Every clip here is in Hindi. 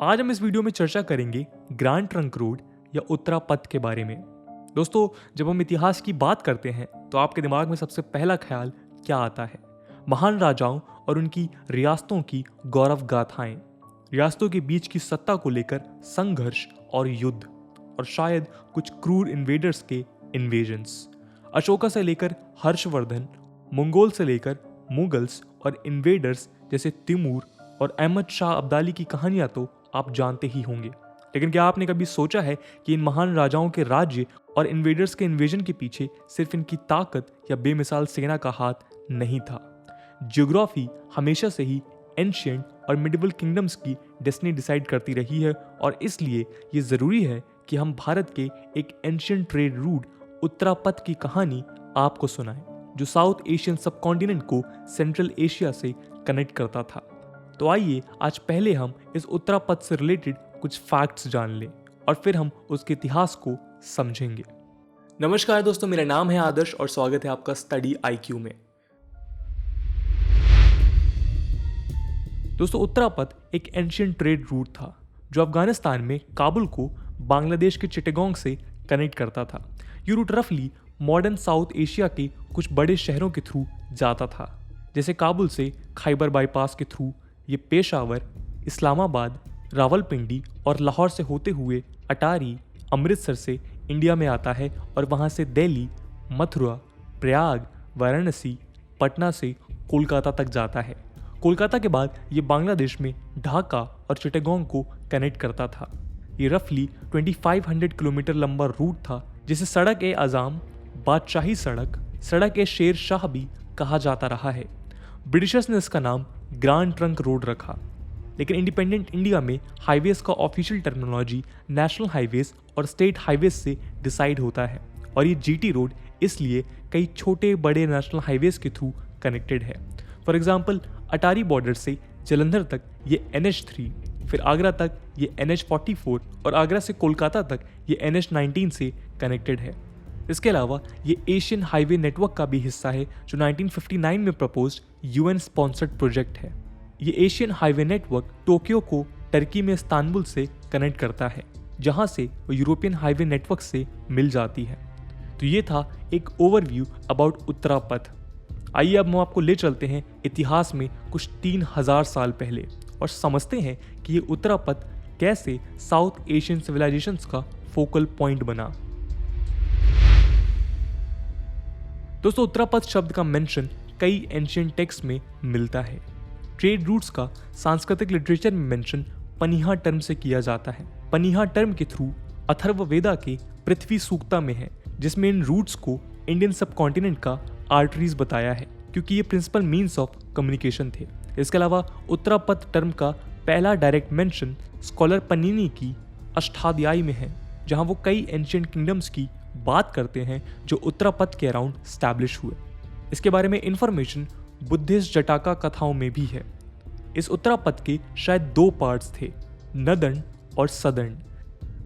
आज हम इस वीडियो में चर्चा करेंगे ग्रैंड ट्रंक रोड या उत्तरा पथ के बारे में। दोस्तों, जब हम इतिहास की बात करते हैं तो आपके दिमाग में सबसे पहला ख्याल क्या आता है? महान राजाओं और उनकी रियासतों की गौरव गाथाएं, रियासतों के बीच की सत्ता को लेकर संघर्ष और युद्ध, और शायद कुछ क्रूर इन्वेडर्स के इन्वेजन्स। अशोका से लेकर हर्षवर्धन, मंगोल से लेकर मुगल्स और इन्वेडर्स जैसे तिमूर और अहमद शाह अब्दाली की कहानियां तो आप जानते ही होंगे। लेकिन क्या आपने कभी सोचा है कि इन महान राजाओं के राज्य और इन्वेडर्स के इन्वेजन के पीछे सिर्फ इनकी ताकत या बेमिसाल सेना का हाथ नहीं था? ज्योग्राफी हमेशा से ही एंशिएंट और मिडिवल किंगडम्स की डेस्टिनी डिसाइड करती रही है, और इसलिए ये ज़रूरी है कि हम भारत के एक एंशिएंट ट्रेड रूट उत्तरा पथ की कहानी आपको सुनाएं, जो साउथ एशियन सबकॉन्टिनेंट को सेंट्रल एशिया से कनेक्ट करता था। तो आइए आज पहले हम इस उत्तरा पथ से रिलेटेड कुछ फैक्ट्स जान लें और फिर हम उसके इतिहास को समझेंगे। नमस्कार दोस्तों, मेरा नाम है आदर्श और स्वागत है आपका स्टडी आईक्यू में। दोस्तों, उत्तरा पथ एक एंशिएंट ट्रेड रूट था जो अफगानिस्तान में काबुल को बांग्लादेश के चिटागोंग से कनेक्ट करता था। ये रूट रफली मॉडर्न साउथ एशिया के कुछ बड़े शहरों के थ्रू जाता था, जैसे काबुल से खैबर बाईपास के थ्रू ये पेशावर, इस्लामाबाद, रावलपिंडी और लाहौर से होते हुए अटारी, अमृतसर से इंडिया में आता है, और वहाँ से दिल्ली, मथुरा, प्रयाग, वाराणसी, पटना से कोलकाता तक जाता है। कोलकाता के बाद ये बांग्लादेश में ढाका और चिटागोंग को कनेक्ट करता था। ये रफली 2500 किलोमीटर लंबा रूट था, जिसे सड़क ए आज़ाम, बादशाही सड़क, सड़क ए शेर शाह भी कहा जाता रहा है। ब्रिटिशर्स ने इसका नाम ग्रैंड ट्रंक रोड रखा, लेकिन इंडिपेंडेंट इंडिया में हाईवेज का ऑफिशियल टर्मिनोलॉजी नेशनल हाईवेज और स्टेट हाईवेज से डिसाइड होता है, और ये जीटी रोड इसलिए कई छोटे बड़े नेशनल हाईवेज के थ्रू कनेक्टेड है। फॉर एग्जांपल, अटारी बॉर्डर से जलंधर तक ये NH3, फिर आगरा तक ये NH44 और आगरा से कोलकाता तक ये NH19 से कनेक्टेड है। इसके अलावा ये एशियन हाईवे नेटवर्क का भी हिस्सा है, जो 1959 में प्रपोज्ड UN स्पॉन्सर्ड प्रोजेक्ट है। ये एशियन हाईवे नेटवर्क टोक्यो को टर्की में इस्तांबुल से कनेक्ट करता है, जहां से वो यूरोपियन हाईवे नेटवर्क से मिल जाती है। तो ये था एक ओवरव्यू अबाउट उत्तरा पथ। आइए अब हम आपको ले चलते हैं इतिहास में कुछ 3000 साल पहले और समझते हैं कि ये उत्तरा पथ कैसे साउथ एशियन सिविलाइजेशंस का फोकल पॉइंट बना। दोस्तों, उत्तरा पथ शब्द का मेंशन कई एंशिएंट टेक्स्ट में मिलता है। ट्रेड रूट्स का सांस्कृतिक लिटरेचर में मेंशन पनिहा टर्म से किया जाता है। पनिहा टर्म के थ्रू अथर्ववेदा के पृथ्वी सूक्ता में है, जिसमें इन रूट्स को इंडियन सबकॉन्टिनेंट का आर्टरीज बताया है, क्योंकि ये प्रिंसिपल मीन्स ऑफ कम्युनिकेशन थे। इसके अलावा उत्तरा पथ टर्म का पहला डायरेक्ट मेंशन स्कॉलर पनीनी की अष्टाध्यायी में है, जहां वो कई एंशिएंट किंगडम्स की बात करते हैं जो उत्तरा पथ के अराउंड स्टैब्लिश हुए। इसके बारे में इंफॉर्मेशन बुद्धिस्ट जटाका कथाओं में भी है। इस उत्तरा पथ के शायद 2 पार्ट्स थे, नदन और सदन।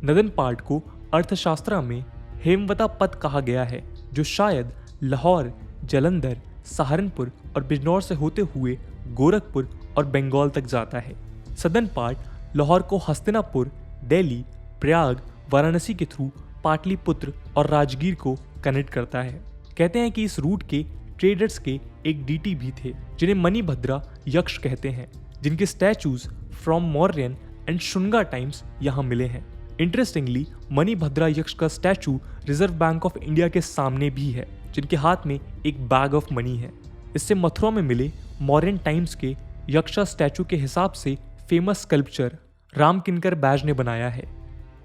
नदन पार्ट को अर्थशास्त्र में हेमवता पथ कहा गया है, जो शायद लाहौर, जलंधर, सहारनपुर और बिजनौर से होते हुए गोरखपुर और बंगाल तक जाता है। सदन पार्ट लाहौर को हस्तिनापुर, दिल्ली, प्रयाग, वाराणसी के थ्रू पाटलिपुत्र और राजगीर को कनेक्ट करता है। कहते हैं कि इस रूट के ट्रेडर्स के एक डीटी भी थे, जिन्हें मणिभद्रा यक्ष कहते हैं, जिनके statues from Mauryan and Shunga times यहाँ मिले हैं। इंटरेस्टिंगली, मणिभद्रा यक्ष का statue reserve bank of India के सामने भी है, जिनके हाथ में एक बैग ऑफ मनी है। इससे मथुरा में मिले मौर्यन टाइम्स के यक्षा स्टैचू के हिसाब से फेमस स्कल्पचर राम किनकर बैज ने बनाया है।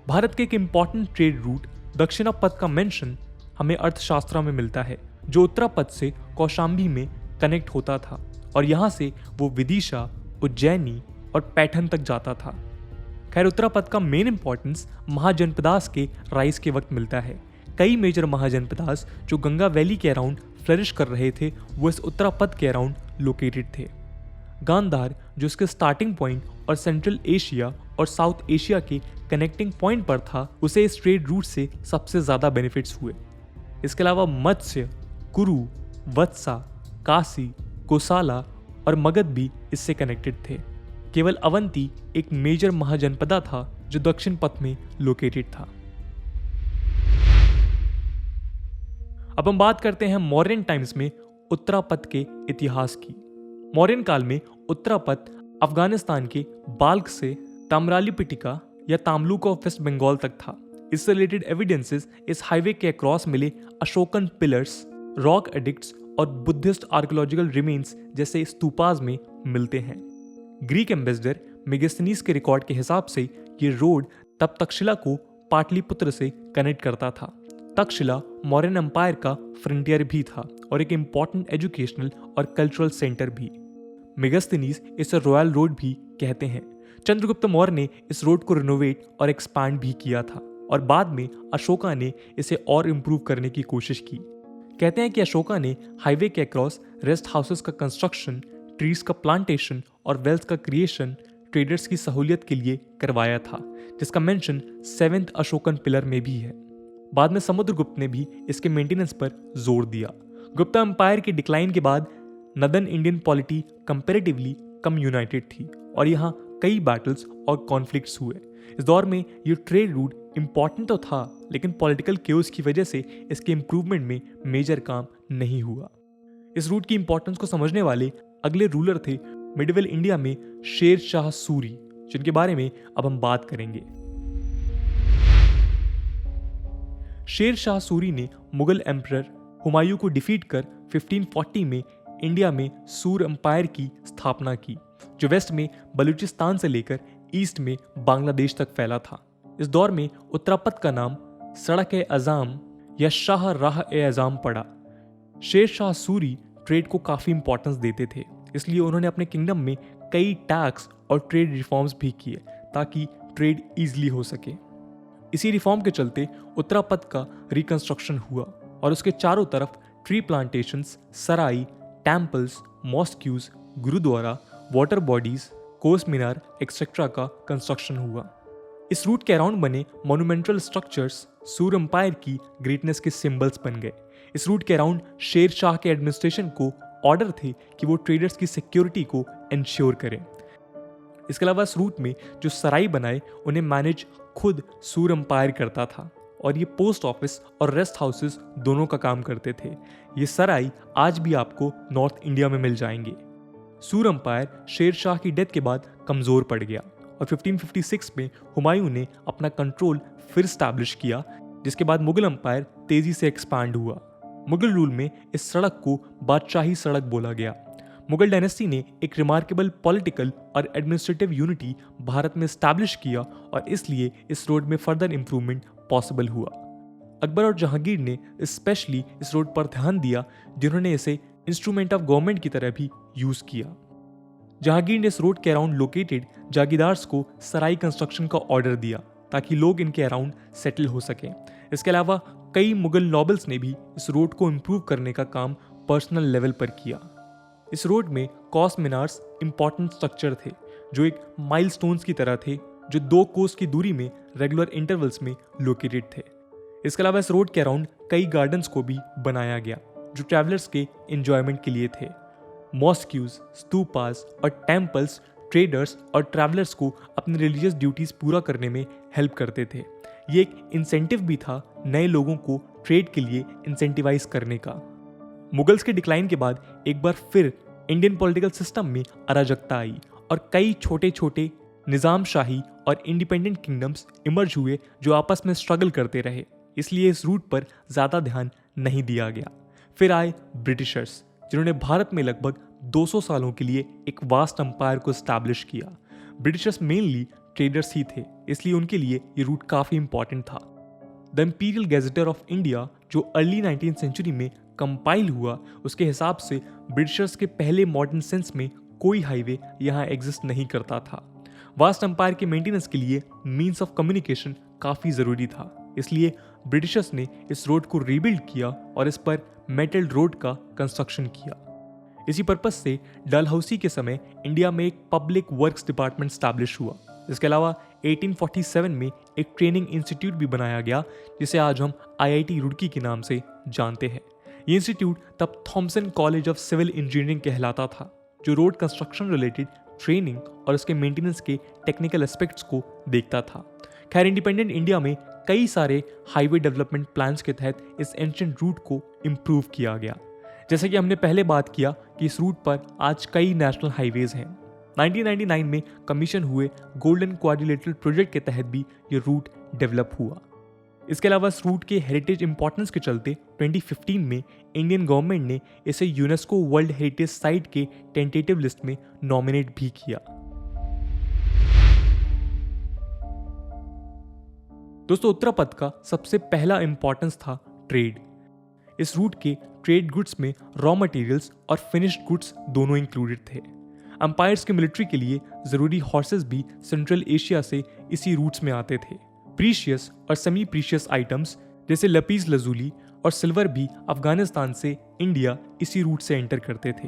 भारत के एक इम्पॉर्टेंट ट्रेड रूट दक्षिणा पथ का मेंशन हमें अर्थशास्त्र में मिलता है, जो उत्तरा पथ से कौशाम्बी में कनेक्ट होता था, और यहाँ से वो विदिशा, उज्जैनी और पैठन तक जाता था। खैर, उत्तरा पथ का मेन इंपॉर्टेंस महाजनपदास के राइज के वक्त मिलता है। कई मेजर महाजनपदास जो गंगा वैली के अराउंड फ्लरिश कर रहे थे, वो इस उत्तरा पथ के अराउंड लोकेटेड थे। गांधार, जो इसके स्टार्टिंग पॉइंट और सेंट्रल एशिया और साउथ एशिया के कनेक्टिंग पॉइंट पर था, उसे इस ट्रेड रूट से सबसे ज़्यादा बेनिफिट्स हुए। इसके अलावा मत्स्य, कुरु, वत्सा, काशी, कोसाला और मगध भी इससे कनेक्टेड थे। केवल अवंती एक मेजर महाजनपदा था जो दक्षिण पथ में लोकेटेड था। अब हम बात करते हैं मौर्यन टाइम्स में उत्तरापथ के इतिहास की। मौर्यन काल में उत्तरापथ अफगानिस्तान के बाल्ख से ताम्रालिपिटिका या तामलुक ऑफ वेस्ट बंगाल तक था। इससे रिलेटेड एविडेंसेस इस हाईवे के अक्रॉस मिले अशोकन पिलर्स, रॉक एडिक्ट्स और बुद्धिस्ट आर्कियोलॉजिकल रिमेन्स जैसे स्तूपास में मिलते हैं। ग्रीक एम्बेसडर मेगास्थनीज के रिकॉर्ड के हिसाब से ये रोड तब तक्षशिला को पाटलिपुत्र से कनेक्ट करता था। तक्षशिला मौर्यन एम्पायर का फ्रंटियर भी था और एक इम्पॉर्टेंट एजुकेशनल और कल्चरल सेंटर भी। मेगास्थनीज इसे रॉयल रोड भी कहते हैं। चंद्रगुप्त मौर्य ने इस रोड को रिनोवेट और एक्सपैंड भी किया था और बाद में अशोका ने इसे और इम्प्रूव करने की कोशिश की। कहते हैं कि अशोका ने हाईवे के अक्रॉस रेस्ट हाउसेस का कंस्ट्रक्शन, ट्रीज का प्लांटेशन और वेल्थ का क्रिएशन ट्रेडर्स की सहूलियत के लिए करवाया था, जिसका मेंशन 7th अशोकन पिलर में भी है। बाद में समुद्रगुप्त ने भी इसके मेंटेनेंस पर जोर दिया। गुप्ता एम्पायर के डिक्लाइन के बाद नदर्न इंडियन पॉलिटी कंपैरेटिवली कम यूनाइटेड थी और यहाँ कई बैटल्स और कॉन्फ्लिक्ट्स हुए। इस दौर में ये ट्रेड रूट इंपॉर्टेंट तो था, लेकिन पॉलिटिकल केओस की वजह से इसके इंप्रूवमेंट में मेजर काम नहीं हुआ। इस रूट की इंपॉर्टेंस को समझने वाले अगले रूलर थे मिडिवल इंडिया में शेर शाह सूरी, जिनके बारे में अब हम बात करेंगे। शेर शाह सूरी ने मुगल एम्परर हुमायूं को डिफीट कर 1540 में इंडिया में सूर एम्पायर की स्थापना की, जो वेस्ट में बलूचिस्तान से लेकर ईस्ट में बांग्लादेश तक फैला था। इस दौर में उत्तरापथ का नाम सड़क-ए-अज़ाम या शाह राह-ए-अज़ाम पड़ा। शेर शाह सूरी ट्रेड को काफ़ी इंपॉर्टेंस देते थे, इसलिए उन्होंने अपने किंगडम में कई टैक्स और ट्रेड रिफॉर्म्स भी किए ताकि ट्रेड ईजिली हो सके। इसी रिफॉर्म के चलते उत्तरापथ का रिकंस्ट्रक्शन हुआ और उसके चारों तरफ ट्री प्लांटेशंस, सराई, टेम्पल्स, मॉस्क्यूज, गुरुद्वारा, वाटर बॉडीज, कोस मीनार एक्सेट्रा का कंस्ट्रक्शन हुआ। इस रूट के अराउंड बने मोन्यूमेंटल स्ट्रक्चर्स सूर एम्पायर की ग्रेटनेस के सिंबल्स बन गए। इस रूट के अराउंड शेर शाह के एडमिनिस्ट्रेशन को ऑर्डर थे कि वो ट्रेडर्स की सिक्योरिटी को इंश्योर करें। इसके अलावा इस रूट में जो सराई बनाए उन्हें मैनेज खुद सूर एम्पायर करता था और ये पोस्ट ऑफिस और रेस्ट हाउसेस दोनों का काम करते थे। ये सराई आज भी आपको नॉर्थ इंडिया में मिल जाएंगे। सूर एम्पायर शेर शाह की डेथ के बाद कमजोर पड़ गया और 1556 में हुमायूं ने अपना कंट्रोल फिर स्टैब्लिश किया, जिसके बाद मुगल एम्पायर तेजी से एक्सपैंड हुआ। मुगल रूल में इस सड़क को बादशाही सड़क बोला गया। मुगल डायनेस्टी ने एक रिमार्केबल पॉलिटिकल और एडमिनिस्ट्रेटिव यूनिटी भारत में स्टैब्लिश किया और इसलिए इस रोड में फर्दर इंप्रूवमेंट पॉसिबल हुआ। अकबर और जहांगीर ने स्पेशली इस रोड पर ध्यान दिया, जिन्होंने इसे इंस्ट्रूमेंट ऑफ गवर्नमेंट की तरह भी यूज किया। जहांगीर ने इस रोड के अराउंड लोकेटेड जागीरदार्स को सराई कंस्ट्रक्शन का ऑर्डर दिया ताकि लोग इनके अराउंड सेटल हो सकें। इसके अलावा कई मुगल नॉबल्स ने भी इस रोड को इंप्रूव करने का काम पर्सनल लेवल पर किया। इस रोड में कॉस मीनार्स इंपॉर्टेंट स्ट्रक्चर थे, जो एक माइलस्टोन्स की तरह थे, जो 2 कोस की दूरी में रेगुलर इंटरवल्स में लोकेटेड थे। इसके अलावा इस रोड के अराउंड कई गार्डन्स को भी बनाया गया, जो ट्रैवलर्स के एंजॉयमेंट के लिए थे। मॉस्क्यूज, स्तूपास और टेम्पल्स ट्रेडर्स और ट्रैवलर्स को अपनी रिलीजियस ड्यूटीज पूरा करने में हेल्प करते थे। ये एक इंसेंटिव भी था नए लोगों को ट्रेड के लिए इंसेंटिवाइज करने का। मुगल्स के डिक्लाइन के बाद एक बार फिर इंडियन पॉलिटिकल सिस्टम में अराजकता आई और कई छोटे छोटे निजाम शाही और इंडिपेंडेंट किंगडम्स इमर्ज हुए जो आपस में स्ट्रगल करते रहे, इसलिए इस रूट पर ज़्यादा ध्यान नहीं दिया गया। फिर आए ब्रिटिशर्स, जिन्होंने भारत में लगभग 200 सालों के लिए एक वास्ट एम्पायर को स्टैब्लिश किया। ब्रिटिशर्स मेनली ट्रेडर्स ही थे, इसलिए उनके लिए ये रूट काफ़ी इंपॉर्टेंट था। द इंपीरियल गैजेटर ऑफ इंडिया, जो अर्ली 19th सेंचुरी में कंपाइल हुआ, उसके हिसाब से ब्रिटिशर्स के पहले मॉडर्न सेंस में कोई हाईवे यहाँ एग्जिस्ट नहीं करता था। वास्ट एम्पायर के मेंटेनेंस के लिए मीन्स ऑफ कम्युनिकेशन काफ़ी ज़रूरी था, इसलिए ब्रिटिशर्स ने इस रोड को रीबिल्ड किया और इस पर मेटल रोड का कंस्ट्रक्शन किया। इसी पर्पज से डलहौसी के समय इंडिया में एक पब्लिक वर्क्स डिपार्टमेंट स्टैब्लिश हुआ। इसके अलावा 1847 में एक ट्रेनिंग इंस्टीट्यूट भी बनाया गया, जिसे आज हम IIT रुड़की के नाम से जानते हैं। ये इंस्टीट्यूट तब Thomson college of civil engineering कहलाता था, जो रोड कंस्ट्रक्शन रिलेटेड ट्रेनिंग और उसके मेंटेनेंस के टेक्निकल एस्पेक्ट्स को देखता था। खैर, इंडिपेंडेंट इंडिया में कई सारे हाईवे डेवलपमेंट प्लान्स के तहत इस एंशिएंट रूट को इम्प्रूव किया गया। जैसे कि हमने पहले बात किया कि इस रूट पर आज कई नेशनल हाईवेज हैं। 1999 में कमीशन हुए गोल्डन क्वाड्रिलेटरल प्रोजेक्ट के तहत भी ये रूट डेवलप हुआ। इसके अलावा इस रूट के हेरिटेज इंपॉर्टेंस के चलते 2015 में इंडियन गवर्नमेंट ने इसे यूनेस्को वर्ल्ड हेरिटेज साइट के टेंटेटिव लिस्ट में नॉमिनेट भी किया। दोस्तों, उत्तरापथ का सबसे पहला इंपॉर्टेंस था ट्रेड। इस रूट के ट्रेड गुड्स में रॉ मटेरियल्स और फिनिश्ड गुड्स दोनों इंक्लूडेड थे। एम्पायर्स के मिलिट्री के लिए जरूरी हॉर्सेस भी सेंट्रल एशिया से इसी रूट्स में आते थे। प्रीशियस और सेमी प्रीशियस आइटम्स जैसे लपीज लजूली और सिल्वर भी अफगानिस्तान से इंडिया इसी रूट से एंटर करते थे।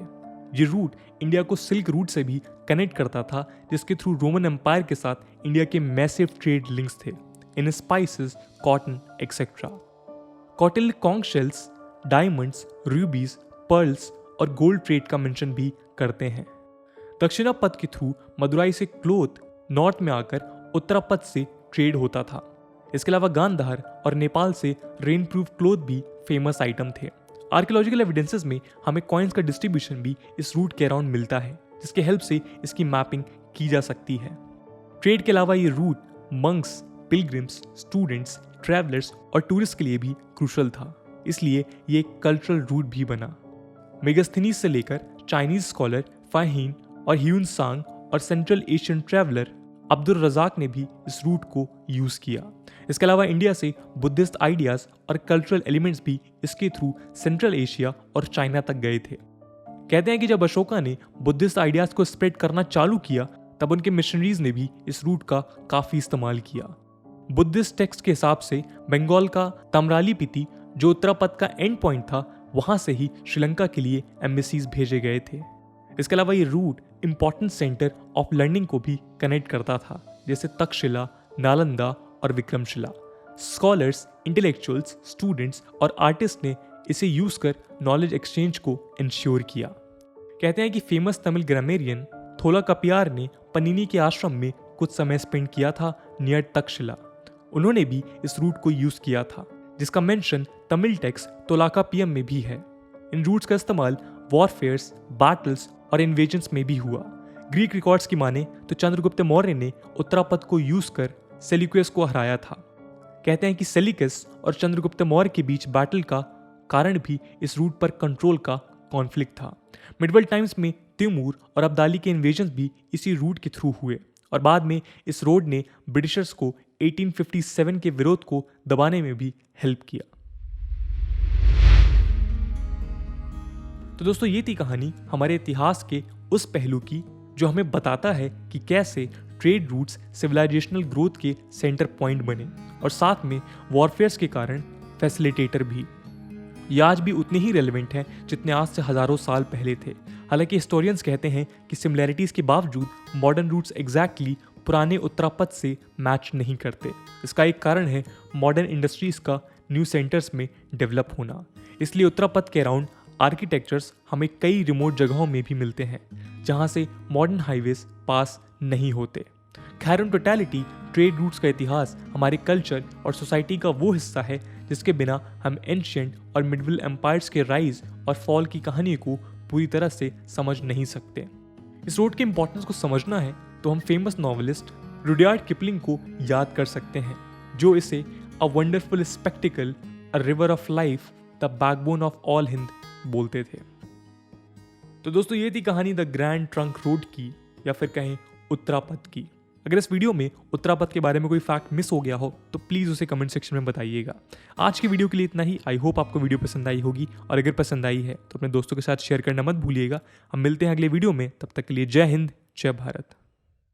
ये रूट इंडिया को सिल्क रूट से भी कनेक्ट करता था, जिसके थ्रू रोमन एम्पायर के साथ इंडिया के मैसिव ट्रेड लिंक्स थे इन स्पाइसेस, कॉटन एक्सेट्रा। कॉटिल conch shells, diamonds, rubies, pearls और गोल्ड ट्रेड का मेंशन भी करते हैं। दक्षिणापथ के थ्रू मदुराई से क्लोथ नॉर्थ में आकर उत्तरापथ से ट्रेड होता था। इसके अलावा गांधार और नेपाल से रेन प्रूफ क्लोथ भी फेमस आइटम थे। आर्कियोलॉजिकल एविडेंसेस में हमें कॉइन्स का डिस्ट्रीब्यूशन भी इस रूट के अराउंड मिलता है, जिसके हेल्प से इसकी मैपिंग की जा सकती है। ट्रेड के अलावा ये route monks, pilgrims, students, travellers और टूरिस्ट के लिए भी क्रूशल था, इसलिए ये एक कल्चरल रूट भी बना। मेगास्थनीज से लेकर चाइनीज स्कॉलर फाहीन और ह्यून सांग और central Asian traveller Abdul Razzaq ने भी इस रूट को यूज किया। इसके अलावा इंडिया से बुद्धिस्ट आइडियाज और कल्चरल एलिमेंट्स भी इसके थ्रू सेंट्रल एशिया और चाइना तक गए थे। कहते हैं कि जब अशोका ने बुद्धिस्ट आइडियाज को स्प्रेड करना चालू किया, तब उनके मिशनरीज ने भी इस रूट का काफी इस्तेमाल किया। बुद्धिस्ट टेक्स्ट के हिसाब से बंगाल का तमरालीपिती, जो उत्तरापथ का एंड पॉइंट था, वहां से ही श्रीलंका के लिए एम्बेसीज भेजे गए थे। इसके अलावा ये route important centre of learning को भी कनेक्ट करता था, जैसे तक्षशिला, नालंदा और विक्रमशिला। स्कॉलर्स, इंटेलेक्चुअल्स, स्टूडेंट्स और आर्टिस्ट ने इसे यूज कर नॉलेज एक्सचेंज को इंश्योर किया। कहते हैं कि फेमस तमिल ग्रामेरियन थोला कपियार ने पनीनी के आश्रम में कुछ समय स्पेंड किया था नियर तक्षशिला। उन्होंने भी इस रूट को यूज किया था, जिसका मेंशन तमिल टेक्स्ट तोलाकापियम में भी है। इन रूट्स का इस्तेमाल वॉरफेयर्स, बैटल्स और इन्वेजन्स में भी हुआ। ग्रीक रिकॉर्ड्स की माने तो चंद्रगुप्त मौर्य ने उत्तरापथ को यूज कर सेल्यूकस को हराया था। कहते हैं कि सेल्यूकस और चंद्रगुप्त मौर्य के बीच बैटल का कारण भी इस रूट पर कंट्रोल का कॉन्फ्लिक्ट था। मिडवल टाइम्स में तैमूर और अब्दाली के इन्वेजन्स भी इसी रूट के थ्रू हुए और बाद में इस रोड ने ब्रिटिशर्स को 1857 के विरोध को दबाने में भी हेल्प किया। तो दोस्तों, ये थी कहानी हमारे इतिहास के उस पहलू की जो हमें बताता है कि कैसे ट्रेड रूट्स सिविलाइजेशनल ग्रोथ के सेंटर पॉइंट बने और साथ में वॉरफेयर्स के कारण फैसिलिटेटर भी। ये आज भी उतने ही रेलेवेंट हैं जितने आज से हजारों साल पहले थे। हालांकि हिस्टोरियंस कहते हैं कि सिमिलैरिटीज के बावजूद मॉडर्न रूट्स एग्जैक्टली पुराने उत्तरापथ से मैच नहीं करते। इसका एक कारण है मॉडर्न इंडस्ट्रीज का न्यू सेंटर्स में डेवलप होना। इसलिए उत्तरापथ के अराउंड आर्किटेक्चर्स हमें कई रिमोट जगहों में भी मिलते हैं जहां से मॉडर्न हाईवेज पास नहीं होते। खैर, इन टोटलिटी ट्रेड रूट्स का इतिहास हमारे कल्चर और सोसाइटी का वो हिस्सा है जिसके बिना हम एंशिएंट और मिडवल एम्पायर्स के राइज और फॉल की कहानी को पूरी तरह से समझ नहीं सकते। इस रोड के इंपॉर्टेंस को समझना है तो हम फेमस नॉवेलिस्ट रुडयार्ड किपलिंग को याद कर सकते हैं, जो इसे a wonderful spectacled, a river of life, the backbone of all Hind बोलते थे। तो दोस्तों, ये थी कहानी द ग्रैंड ट्रंक रोड की, या फिर कहें उत्तरापथ की। अगर इस वीडियो में उत्तरापथ के बारे में कोई फैक्ट मिस हो गया हो तो प्लीज़ उसे कमेंट सेक्शन में बताइएगा। आज की वीडियो के लिए इतना ही। आई होप आपको वीडियो पसंद आई होगी, और अगर पसंद आई है तो अपने दोस्तों के साथ शेयर करना मत भूलिएगा। हम मिलते हैं अगले वीडियो में, तब तक के लिए जय हिंद, जय भारत।